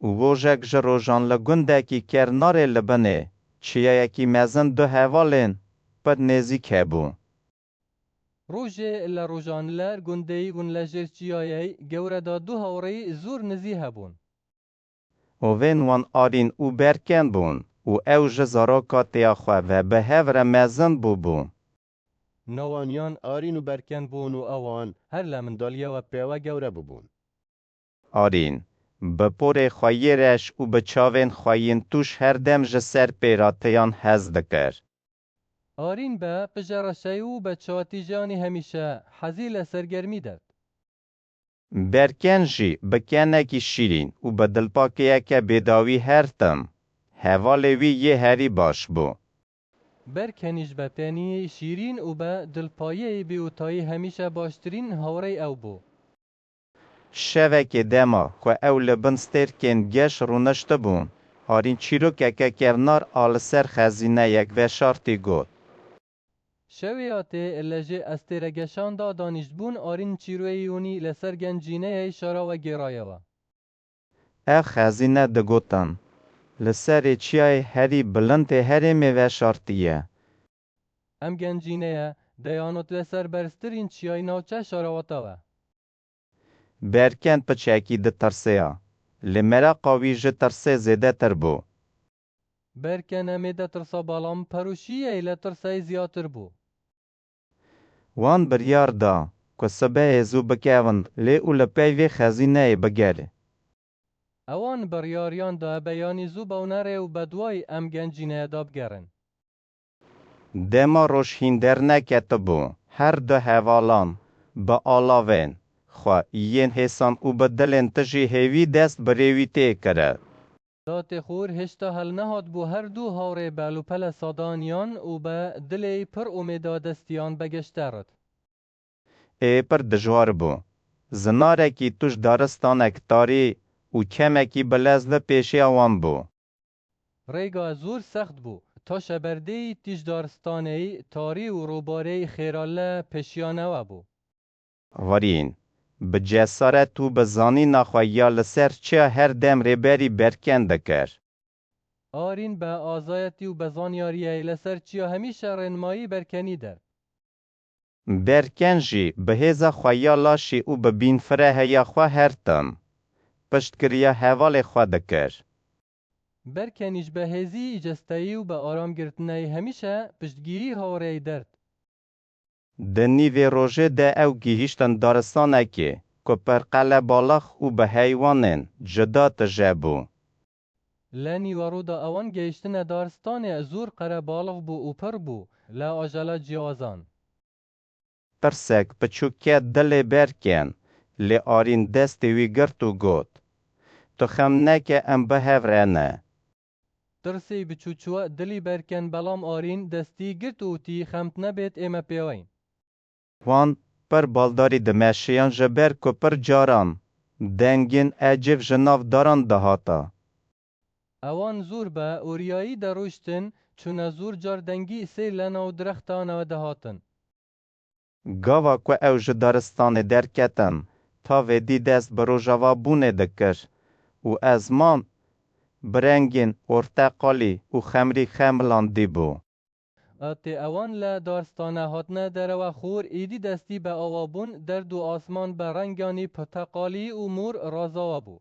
و وژک جروجان لگندکی کرنار لبنه چیه یکی مزن دو هوالین پر نزیک هبون. روژه لروجان لر گندهی گون لجر چیایی گوره دا دو هوری زور نزی هبون. و وین وان آرین او برکن بون و او جزاراکاتیا خواه و به هفر مزن بون. نوانیان آرین و برکن بون و اوان هر لمن دالیا و پیوه گوره ببون. آرین بپور خواییرش و بچاوین خواهین توش هر دم جسر پیراتیان هز دکر. آرین به پجرشای و بچواتی جانی همیشه حزیل سرگرمی داد. برکن جی بکنکی شیرین و بدلپاکیه که بداوی هرتم. هوالوی یه هری باش بو. برکنیش به تنی شیرین و به دلپایه بیوتایی همیشه باشترین هوری او بو. شوک دما که او لبنستر کن گش رونشت بون. آرین چیرو که کرنار آل سر خزینه یک و شارتی گود. شویاته لجه استرگشان دا دانشبون آرین چیروی یونی لسر گنجینه شارا و گرایوا. خزینه دگوتن. لسر چیای هری بلند هری و شارتیه. ام گنجینه دیانوت لسر برسترین چیای نوچه شاراواتاوه. برکن پچکی ده ترسیا. لمرا قاوی جه ترسه زیده تر بو. برکن امیده ترسا بالام پروشیه ایله ترسای زیاتر بو. وان بریار دا که سبه ازو بکوند لی او لپیوی خزینه بگره. اوان بریاریان دا بیانی زو باونره و بدوای ام گنجینه دا بگرن. دما روش هندر نکت بو. هر دو حوالان با آلاوین. خواه این حسان او بدلن تجی هیوی دست بریوی تی کرد. دات خور هشتا هل نهاد بو هر دو هاوره بلوپل سادانیان و به دلی پر امیدا دستیان بگشترد. پر دجوار بو. زناره کی توش دارستانک تاری و کمکی بلزده پیشی آوان بو. ریگا زور سخت بو تا شبرده تیج دارستانه تاری و روباره خیراله پشیانه و بو. ورین به جسارت و بزانی نخواهی لسر چه هر دم ریبری برکن دکر. آرین به آزایتی و بزانیاریه لسر چیا همیشه رنمایی برکنی در. برکن جی به هزا خواهی لاشی و ببین فره هیا خواه هرتم. پشت کریا حوال خواه دکر. برکنیش به هزی جستایی و به آرام گرتنه همیشه پشتگیری هاوره درد. دنی و روژه ده او گیهیشتن دارستانه که پر قلع بالخ و به حیوانن جدا تجابو. لانی ورودا اوان گیشتن دارستان زور قره بالغ بو و پر بو لا آجالا جیازان. ترسک پچوکه دل برکن لی آرین دست وی گرت و گود. تو خم نکه ام به هفرانه. ترسی بچوچوا دلی برکن بلام آرین دستی گرت و تی خمت نبید اما پیوین. وان پر بالداری دمشیان جبر کو پر جاران. دنگین اجیف جناف داران دهاتا. اوان زور به اوریایی دروشتن چون زور جاردنگی سی لنا و درختان و دهاتن. گاوا کو او جدارستان درکتن تا و دی دست برو جوا بونه دکر و از من برنگین ارتقالی و خمری خملان دی بو. آتی اوان لا دارستانه هاتنه در و خور ایدی دستی به آوابون در دو آسمان به رنگانی پتقالی و مور رازا بو.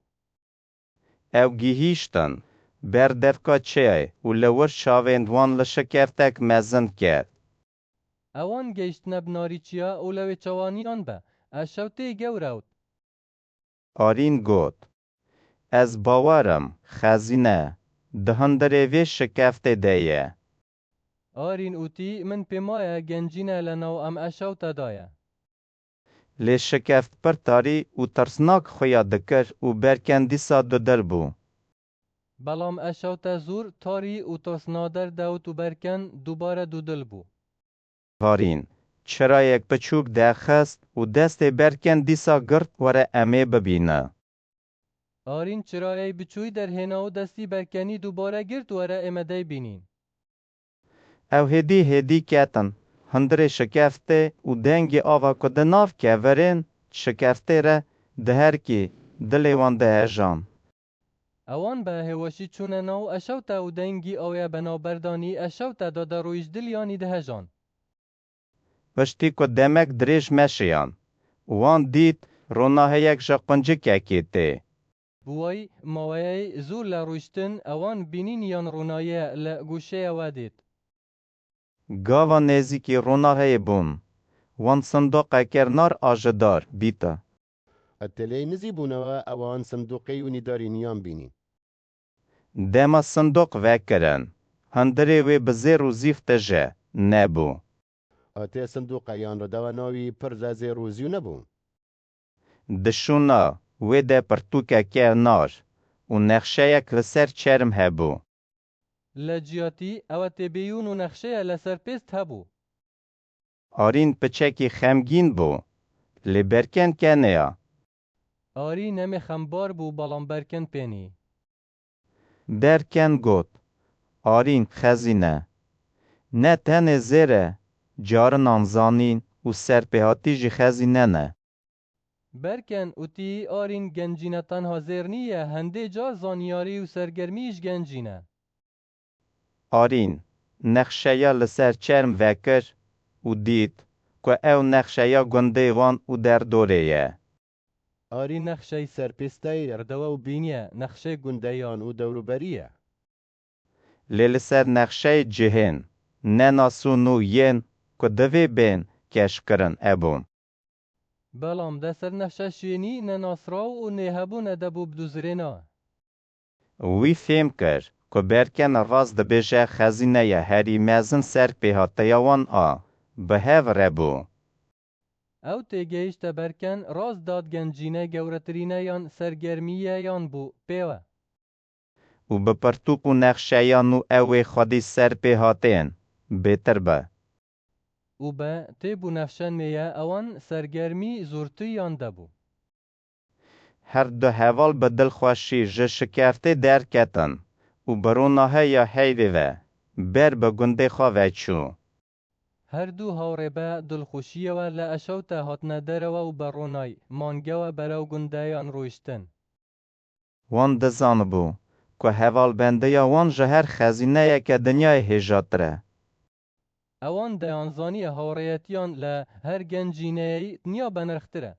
او گیهیشتن بردفکا چه و لور شاوین وان لشکفتک مزن کرد. اوان گیشتنه بناریچیا اولوی چوانیان به اشوتی گوراود. آرین گود. از باورم خزینه دهندره وی شکفته دیه. آرین اوتی من پیمای گنجینه لناو ام اشوتا دایه. لی شکفت پر تاری و ترسناک خویا دکر و برکندی سا دو در بو. بلام اشوتا زور تاری و ترسنادر داوت و برکن دوباره دودل بو. وارین چرا یک پچوک دخست و دست برکندی سا گرد وره امه ببینه. آرین چرایی بچوی در هناو دستی برکنی دوباره گرد وره امده بینین. او هدی کتن هندره شکفته و دنگی آوا کده ناف که ورین شکفته ره ده هر کی دلی وان ده هجان. اوان به هوشی چونه ناو اشوتا و دنگی اویا بنابردانی اشوتا دادا رویش دلیانی دهجان. پشتی که دمک دریج مشیان. وان دید روناه یک جاقنجک اکیده. بوای موای زور لروشتن اوان بینین یان رونایه لگوشه ودید. گاوا نزیکی روناه بون. وان صندوق کرنار آجدار بیتا. التلي نزي بونوا اوان صندوقي ونداري نيام بينين. دما صندوق وکرن. هندری و بزیر و زیفت جه. نبو. آتي صندوق يان ردوا ناوي پرزازي روزيو نبون. دشونا و ده پرتوکه کرنار. و نقشه یک لسر چرم هبو. لجیاتی او تبیون و نقشه لسر پیست هبو. آرین پچکی خمگین بو. لبرکن کنیا. آری نمی خمبار بو بالام برکن پینی. برکن گوت. آرین خزینه. نه تن زیره. جارن آنزانین و سرپیهاتی جی خزینه نه. برکن اوتی آرین گنجینه تنها زیرنیه هنده جا زانیاری و سرگرمیش گنجینه. آرین نقشه یا لسر چرم وکر و دید که او نقشه یا گنده وان و در دوره یه. آري نخشي سرپستاي ردوا وبينيا نخشي گنديان ودوروبريا. لسر نقشه جهن نه ناسونو ین که دوی بین کش کرن ابون. بلام دسر نقشه شینی نناسراو و نهبو ندبو بدوزرینا. وی فهم کر که برکن راز دبیجه خزینه یه هری مزن سر پیهاته یوان به هف ربو. او تیگیشت برکن راز داد گنجینه گورترینه یان سرگرمیه یان بو پیوه. و به پرتوک و نقشه یانو اوی خودی سر پیهاتین بهتر به. و به تیبو نفشن میه اوان سرگرمی زورتی یان دبو. هر دو حوال به دلخوشی جه شکرته در کتن و بروناه یا حیوی و بر به گنده خواه چو. هر دو هاوره به دلخوشیه و لعشوتا هاتنه دروا و برونای مانگه و براو گنده یان رویشتن. وان دزان بو که حوال بنده یا وان جهر خزینه یک دنیای هجاتره. اوان دیانزانی هاوریتیان ل هر گنجینه نیا بنرختره.